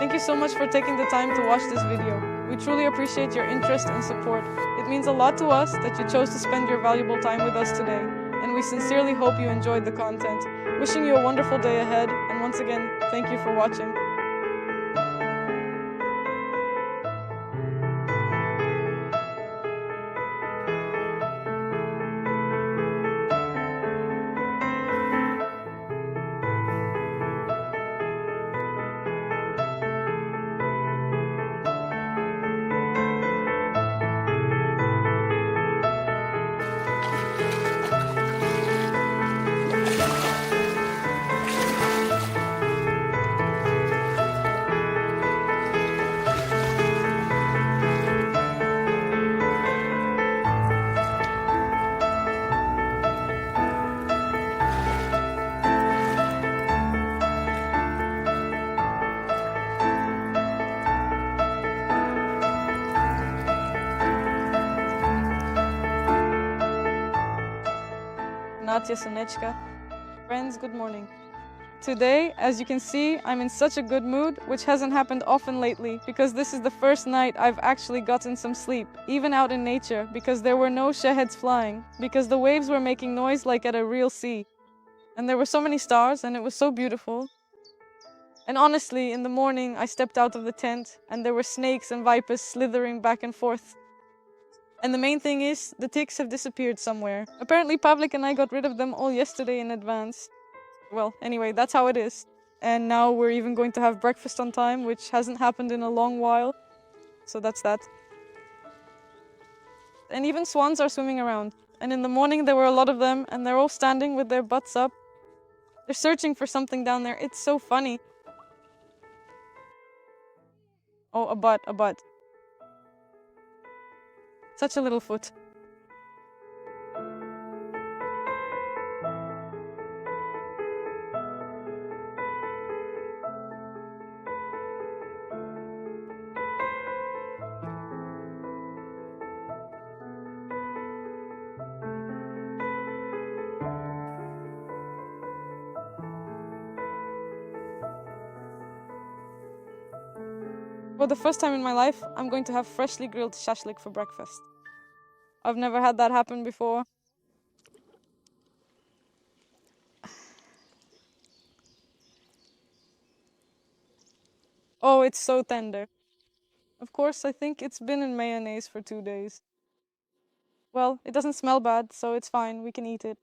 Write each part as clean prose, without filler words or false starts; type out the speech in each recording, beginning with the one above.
Thank you so much for taking the time to watch this video. We truly appreciate your interest and support. It means a lot to us that you chose to spend your valuable time with us today, and we sincerely hope you enjoyed the content. Wishing you a wonderful day ahead, and once again, thank you for watching. Natya Sonechka. Friends, good morning. Today, as you can see, I'm in such a good mood, which hasn't happened often lately, because this is the first night I've actually gotten some sleep, even out in nature, because there were no shaheds flying, because the waves were making noise like at a real sea. And there were so many stars, and it was so beautiful. And honestly, in the morning, I stepped out of the tent, and there were snakes and vipers slithering back and forth. And the main thing is, the ticks have disappeared somewhere. Apparently Pavlik and I got rid of them all yesterday in advance. Well, anyway, that's how it is. And now we're even going to have breakfast on time, which hasn't happened in a long while. So that's that. And even swans are swimming around. And in the morning there were a lot of them, and they're all standing with their butts up. They're searching for something down there. It's so funny. Oh, a butt, a butt. Such a little foot. For the first time in my life, I'm going to have freshly grilled shashlik for breakfast. I've never had that happen before. Oh, it's so tender. Of course, I think it's been in mayonnaise for 2 days. Well, it doesn't smell bad, so it's fine, we can eat it.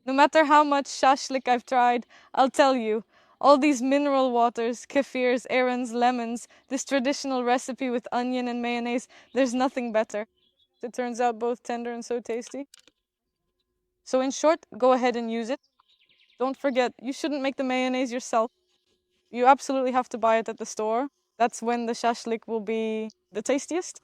No matter how much shashlik I've tried, I'll tell you, all these mineral waters, kefirs, ayrons, lemons, this traditional recipe with onion and mayonnaise, there's nothing better. It turns out both tender and so tasty. So in short, go ahead and use it. Don't forget, you shouldn't make the mayonnaise yourself. You absolutely have to buy it at the store. That's when the shashlik will be the tastiest.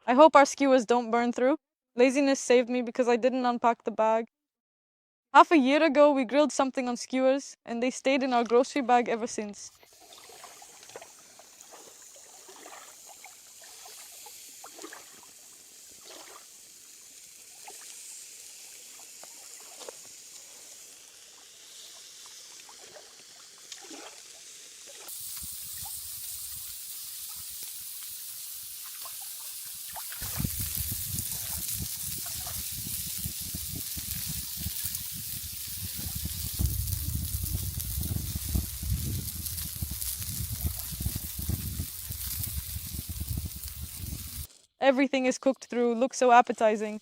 I hope our skewers don't burn through. Laziness saved me because I didn't unpack the bag. Half a year ago, we grilled something on skewers, and they stayed in our grocery bag ever since. Everything is cooked through, looks so appetizing.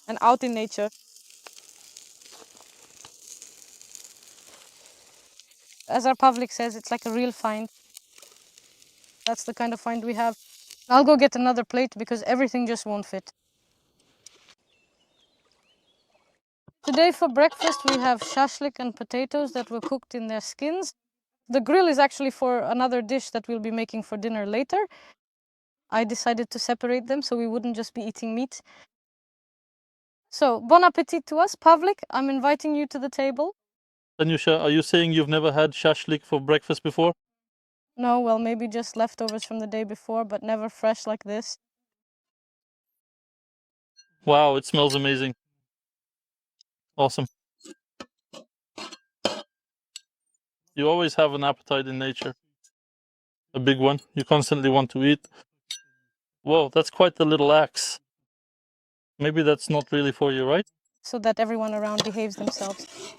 And out in nature. As our Pavlik says, it's like a real find. That's the kind of find we have. I'll go get another plate because everything just won't fit. Today for breakfast we have shashlik and potatoes that were cooked in their skins. The grill is actually for another dish that we'll be making for dinner later. I decided to separate them so we wouldn't just be eating meat. So, bon appetit to us. Pavlik, I'm inviting you to the table. Tanyusha, are you saying you've never had shashlik for breakfast before? No, well, maybe just leftovers from the day before, but never fresh like this. Wow, it smells amazing. Awesome. You always have an appetite in nature. A big one. You constantly want to eat. Whoa, that's quite the little axe. Maybe that's not really for you, right? So that everyone around behaves themselves.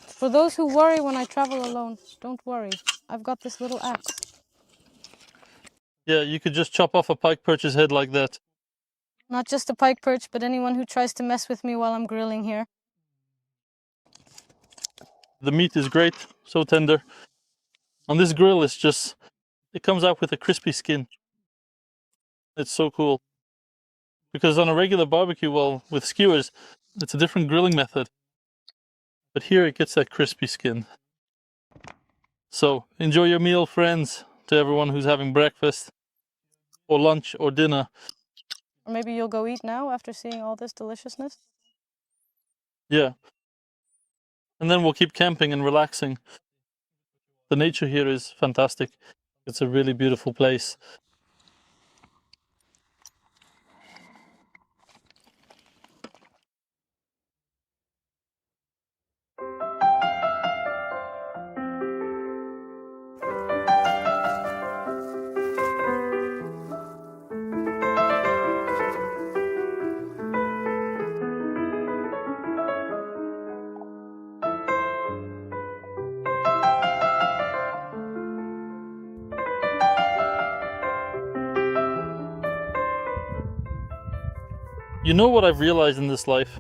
For those who worry when I travel alone, don't worry. I've got this little axe. Yeah, you could just chop off a pike perch's head like that. Not just a pike perch, but anyone who tries to mess with me while I'm grilling here. The meat is great, so tender. On this grill, it comes out with a crispy skin. It's so cool. Because on a regular barbecue, well, with skewers, it's a different grilling method. But here it gets that crispy skin. So, enjoy your meal, friends, to everyone who's having breakfast, or lunch, or dinner. Or maybe you'll go eat now after seeing all this deliciousness? Yeah. And then we'll keep camping and relaxing. The nature here is fantastic. It's a really beautiful place. You know what I've realized in this life?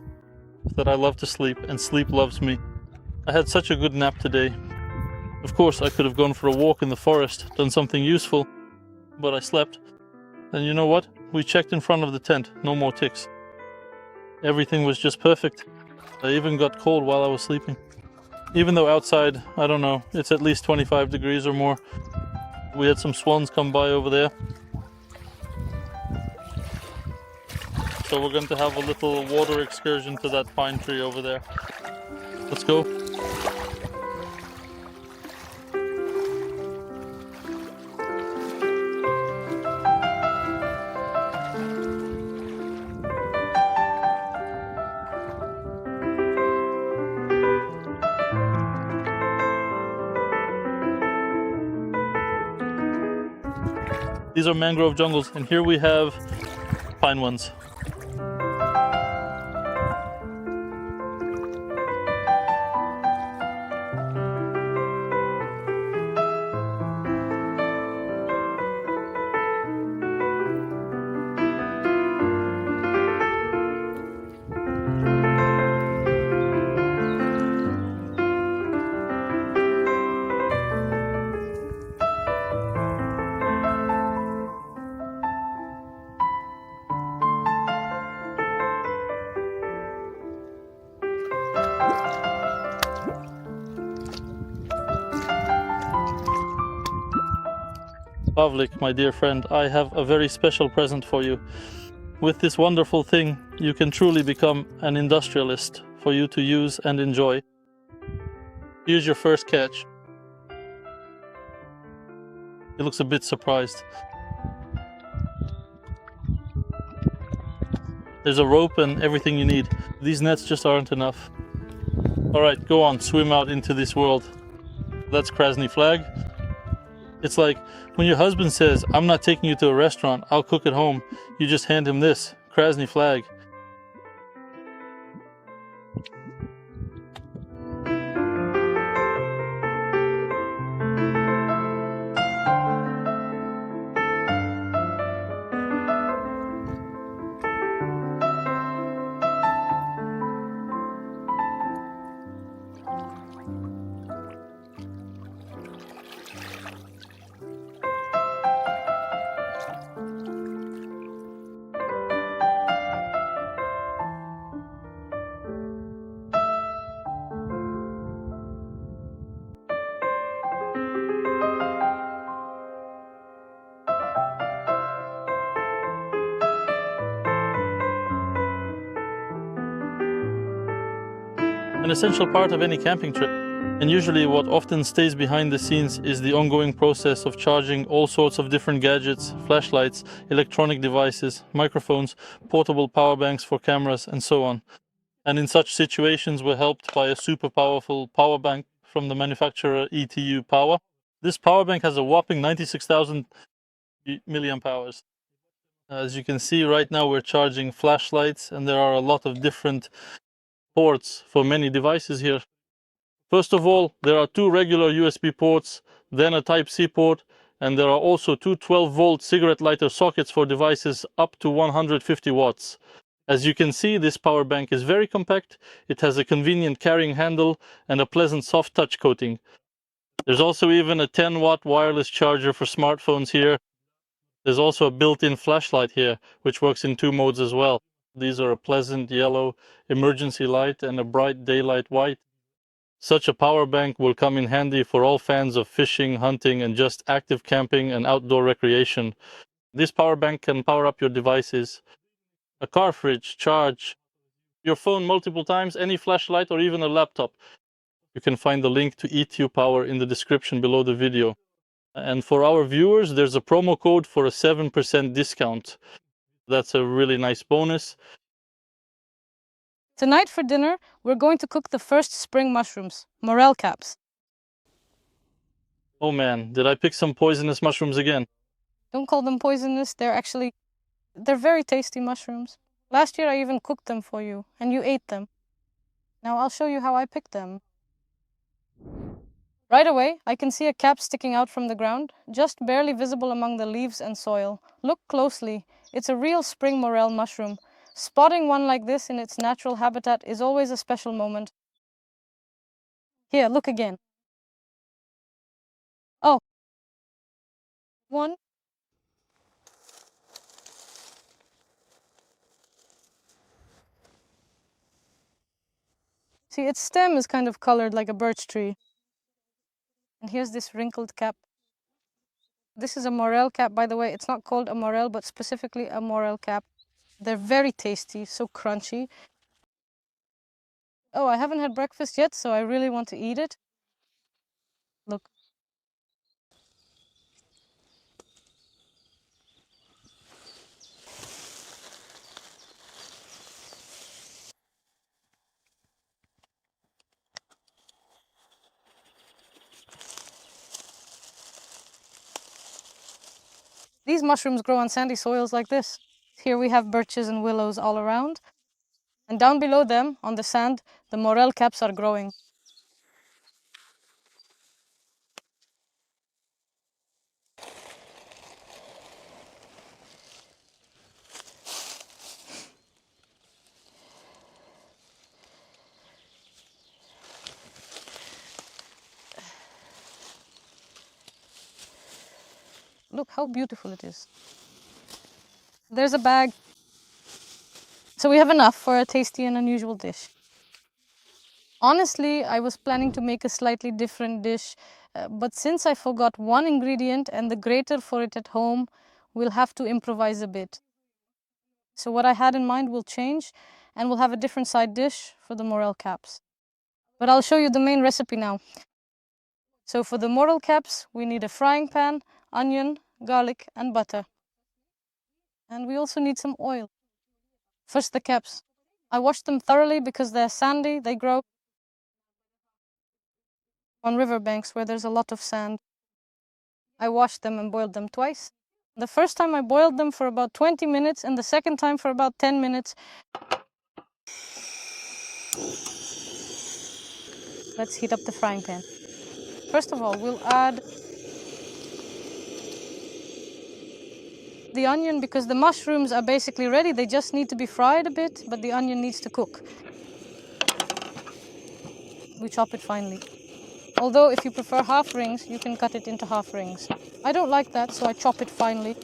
That I love to sleep, and sleep loves me. I had such a good nap today. Of course, I could have gone for a walk in the forest, done something useful, but I slept. And you know what? We checked in front of the tent, no more ticks. Everything was just perfect. I even got cold while I was sleeping. Even though outside, I don't know, it's at least 25 degrees or more. We had some swans come by over there. So we're going to have a little water excursion to that pine tree over there. Let's go. These are mangrove jungles, and here we have pine ones. Pavlik, my dear friend, I have a very special present for you. With this wonderful thing, you can truly become an industrialist for you to use and enjoy. Here's your first catch. He looks a bit surprised. There's a rope and everything you need. These nets just aren't enough. Alright, go on, swim out into this world. That's Krasny flag. It's like when your husband says, I'm not taking you to a restaurant, I'll cook at home. You just hand him this, Krasny flag. an essential part of any camping trip. And usually what often stays behind the scenes is the ongoing process of charging all sorts of different gadgets, flashlights, electronic devices, microphones, portable power banks for cameras, and so on. And in such situations, we're helped by a super powerful power bank from the manufacturer ETU Power. This power bank has a whopping 96,000 milliamp hours. As you can see right now, we're charging flashlights, and there are a lot of different ports for many devices here. First of all, there are two regular USB ports, then a Type-C port, and there are also two 12-volt cigarette lighter sockets for devices up to 150 watts. As you can see, this power bank is very compact. It has a convenient carrying handle and a pleasant soft touch coating. There's also even a 10-watt wireless charger for smartphones here. There's also a built-in flashlight here, which works in two modes as well. These are a pleasant yellow emergency light and a bright daylight white. Such a power bank will come in handy for all fans of fishing, hunting, and just active camping and outdoor recreation. This power bank can power up your devices, a car fridge, charge your phone multiple times, any flashlight, or even a laptop. You can find the link to ETU Power in the description below the video. And for our viewers, there's a promo code for a 7% discount. That's a really nice bonus. Tonight for dinner, we're going to cook the first spring mushrooms, morel caps. Oh man, did I pick some poisonous mushrooms again? Don't call them poisonous, they're very tasty mushrooms. Last year I even cooked them for you, and you ate them. Now I'll show you how I picked them. Right away, I can see a cap sticking out from the ground, just barely visible among the leaves and soil. Look closely. It's a real spring morel mushroom. Spotting one like this in its natural habitat is always a special moment. Here, look again. Oh, one. See, its stem is kind of colored like a birch tree. And here's this wrinkled cap. This is a morel cap, by the way. It's not called a morel, but specifically a morel cap. They're very tasty, so crunchy. Oh, I haven't had breakfast yet, so I really want to eat it. Look. These mushrooms grow on sandy soils like this. Here we have birches and willows all around. And down below them, on the sand, the morel caps are growing. Look how beautiful it is. There's a bag. So we have enough for a tasty and unusual dish. Honestly, I was planning to make a slightly different dish, but since I forgot one ingredient and the grater for it at home, we'll have to improvise a bit. So what I had in mind will change, and we'll have a different side dish for the morel caps. But I'll show you the main recipe now. So for the morel caps, we need a frying pan, onion, garlic, and butter. And we also need some oil. First, the caps. I washed them thoroughly because they're sandy. They grow on riverbanks where there's a lot of sand. I washed them and boiled them twice. The first time I boiled them for about 20 minutes and the second time for about 10 minutes. Let's heat up the frying pan. First of all, we'll add the onion because the mushrooms are basically ready. They just need to be fried a bit, but the onion needs to cook. We chop it finely. Although if you prefer half rings, you can cut it into half rings. I don't like that, so I chop it finely.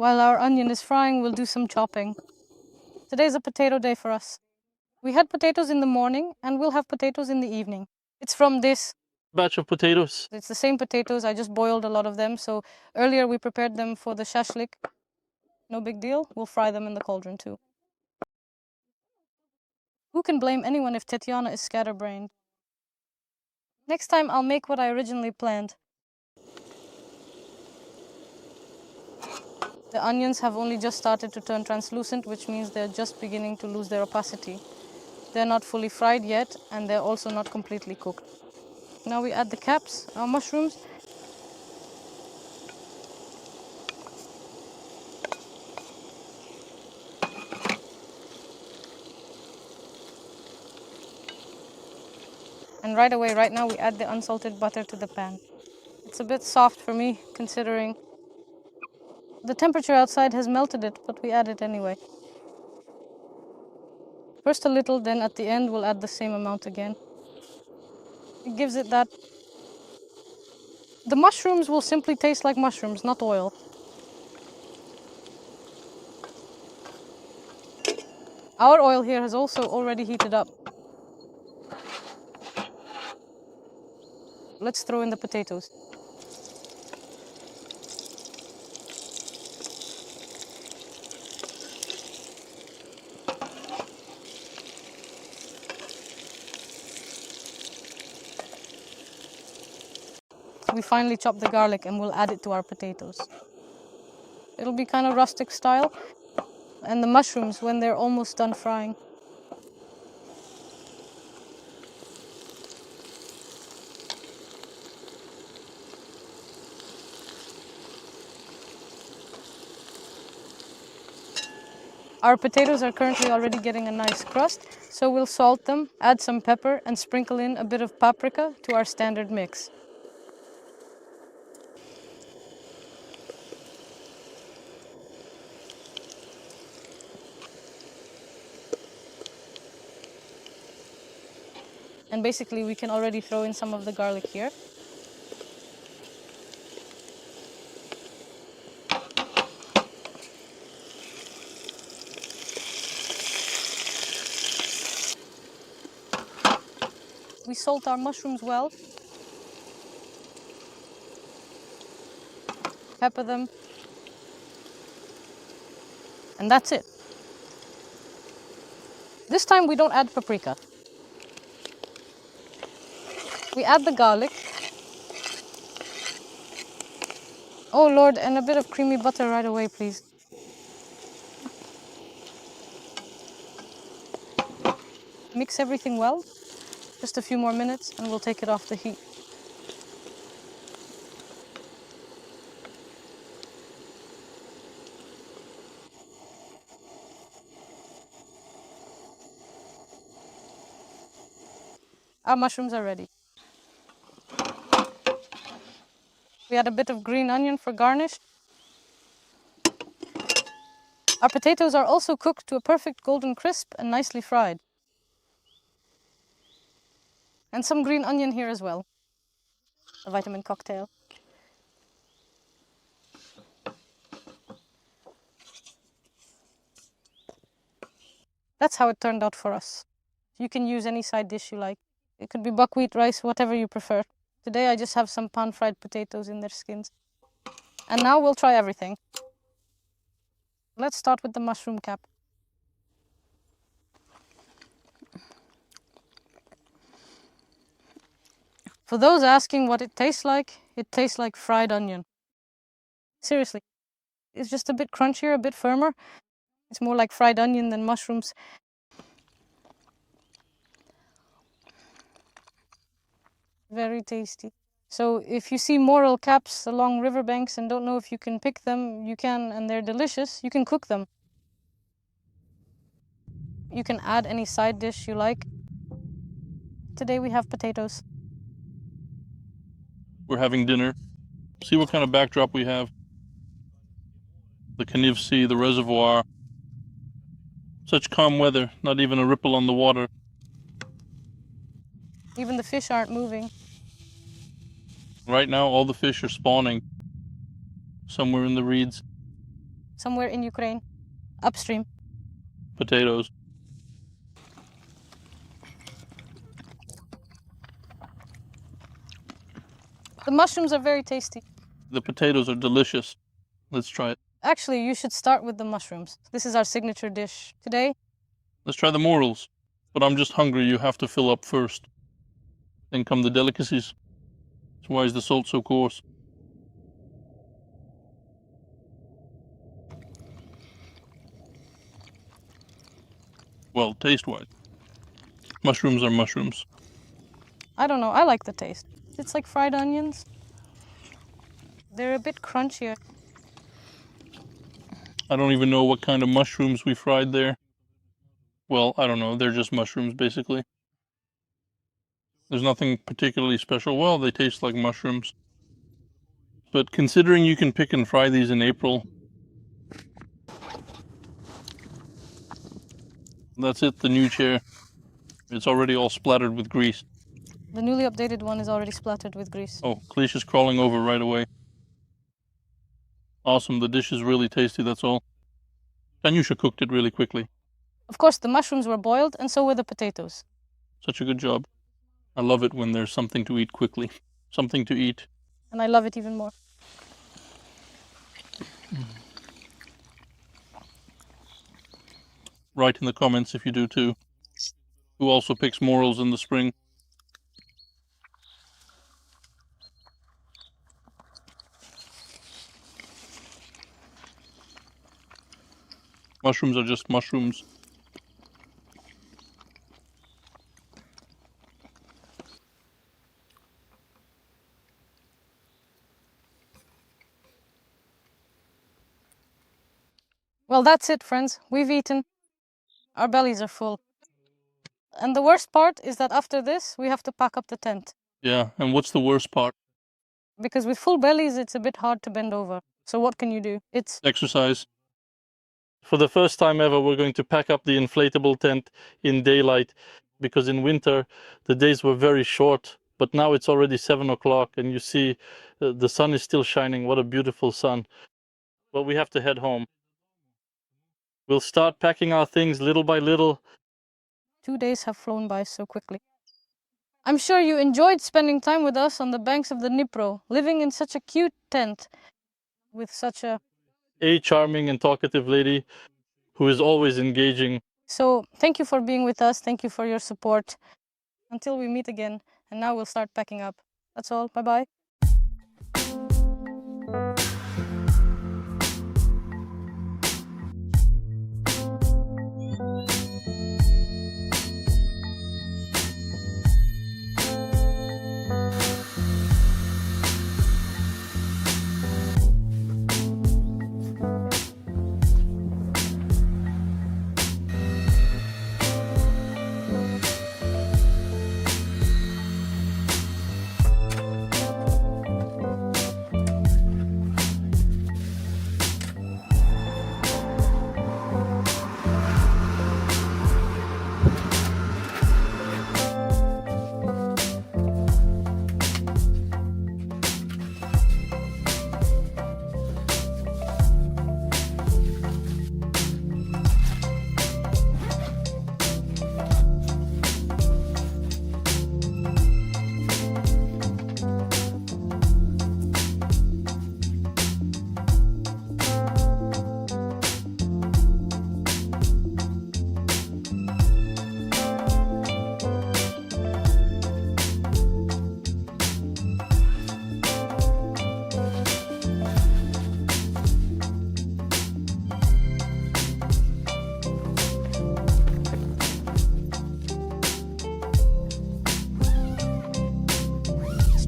While our onion is frying, we'll do some chopping. Today's a potato day for us. We had potatoes in the morning and we'll have potatoes in the evening. It's from this batch of potatoes. It's the same potatoes, I just boiled a lot of them. So earlier we prepared them for the shashlik. No big deal, we'll fry them in the cauldron too. Who can blame anyone if Tetiana is scatterbrained? Next time I'll make what I originally planned. The onions have only just started to turn translucent, which means they're just beginning to lose their opacity. They're not fully fried yet, and they're also not completely cooked. Now we add the caps, our mushrooms. And right away, right now, we add the unsalted butter to the pan. It's a bit soft for me, considering the temperature outside has melted it, but we add it anyway. First a little, then at the end we'll add the same amount again. It gives it that... The mushrooms will simply taste like mushrooms, not oil. Our oil here has also already heated up. Let's throw in the potatoes. We finally chop the garlic and we'll add it to our potatoes. It'll be kind of rustic style. And the mushrooms when they're almost done frying. Our potatoes are currently already getting a nice crust, so we'll salt them, add some pepper, and sprinkle in a bit of paprika to our standard mix. And basically we can already throw in some of the garlic here. We salt our mushrooms well, pepper them, and that's it. This time we don't add paprika. We add the garlic. Oh Lord, and a bit of creamy butter right away, please. Mix everything well. Just a few more minutes and we'll take it off the heat. Our mushrooms are ready. We add a bit of green onion for garnish. Our potatoes are also cooked to a perfect golden crisp and nicely fried. And some green onion here as well. A vitamin cocktail. That's how it turned out for us. You can use any side dish you like. It could be buckwheat, rice, whatever you prefer. Today I just have some pan-fried potatoes in their skins. And now we'll try everything. Let's start with the mushroom cap. For those asking what it tastes like fried onion. Seriously, it's just a bit crunchier, a bit firmer. It's more like fried onion than mushrooms. Very tasty. So if you see morel caps along riverbanks and don't know if you can pick them, you can, and they're delicious. You can cook them. You can add any side dish you like. Today we have potatoes. We're having dinner. See what kind of backdrop we have. The Caniv Sea, the reservoir. Such calm weather, not even a ripple on the water. Even the fish aren't moving. Right now, all the fish are spawning somewhere in the reeds. Somewhere in Ukraine, upstream. potatoes. The mushrooms are very tasty. The potatoes are delicious. Let's try it. Actually, you should start with the mushrooms. This is our signature dish today. Let's try the morels. But I'm just hungry, you have to fill up first. Then come the delicacies. So why is the salt so coarse? Well, taste-wise. Mushrooms are mushrooms. I don't know, I like the taste. It's like fried onions. They're a bit crunchier. I don't even know what kind of mushrooms we fried there. Well, I don't know. They're just mushrooms, basically. There's nothing particularly special. Well, they taste like mushrooms. But considering you can pick and fry these in April, that's it, the new chair. It's already all splattered with grease. The newly updated one is already splattered with grease. Oh, Cleesh is crawling over right away. Awesome, the dish is really tasty, that's all. Tanyusha cooked it really quickly. Of course, the mushrooms were boiled, and so were the potatoes. Such a good job. I love it when there's something to eat quickly. Something to eat. And I love it even more. Write in the comments if you do too. Who also picks morels in the spring? Mushrooms are just mushrooms. Well, that's it, friends. We've eaten. Our bellies are full. And the worst part is that after this, we have to pack up the tent. Yeah, and what's the worst part? Because with full bellies, it's a bit hard to bend over. So what can you do? It's Exercise. For the first time ever, we're going to pack up the inflatable tent in daylight, because in winter, the days were very short. But now it's already 7 o'clock, and you see the sun is still shining. What a beautiful sun. But we have to head home. We'll start packing our things little by little. 2 days have flown by so quickly. I'm sure you enjoyed spending time with us on the banks of the Dnipro, living in such a cute tent with such a charming and talkative lady who is always engaging. So thank you for being with us. Thank you for your support. Until we meet again. And now we'll start packing up. That's all. Bye-bye.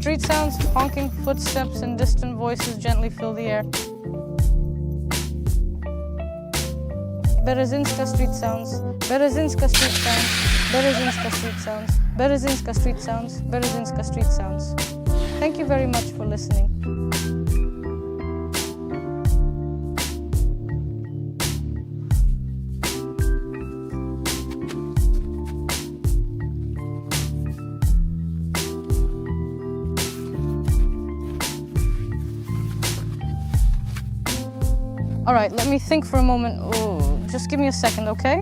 Street sounds, honking footsteps, and distant voices gently fill the air. Berezinska street sounds, Berezinska street sounds, Berezinska street sounds, Berezinska street sounds, Berezinska street sounds. Thank you very much for listening. All right, let me think for a moment. Oh, Just give me a second, okay?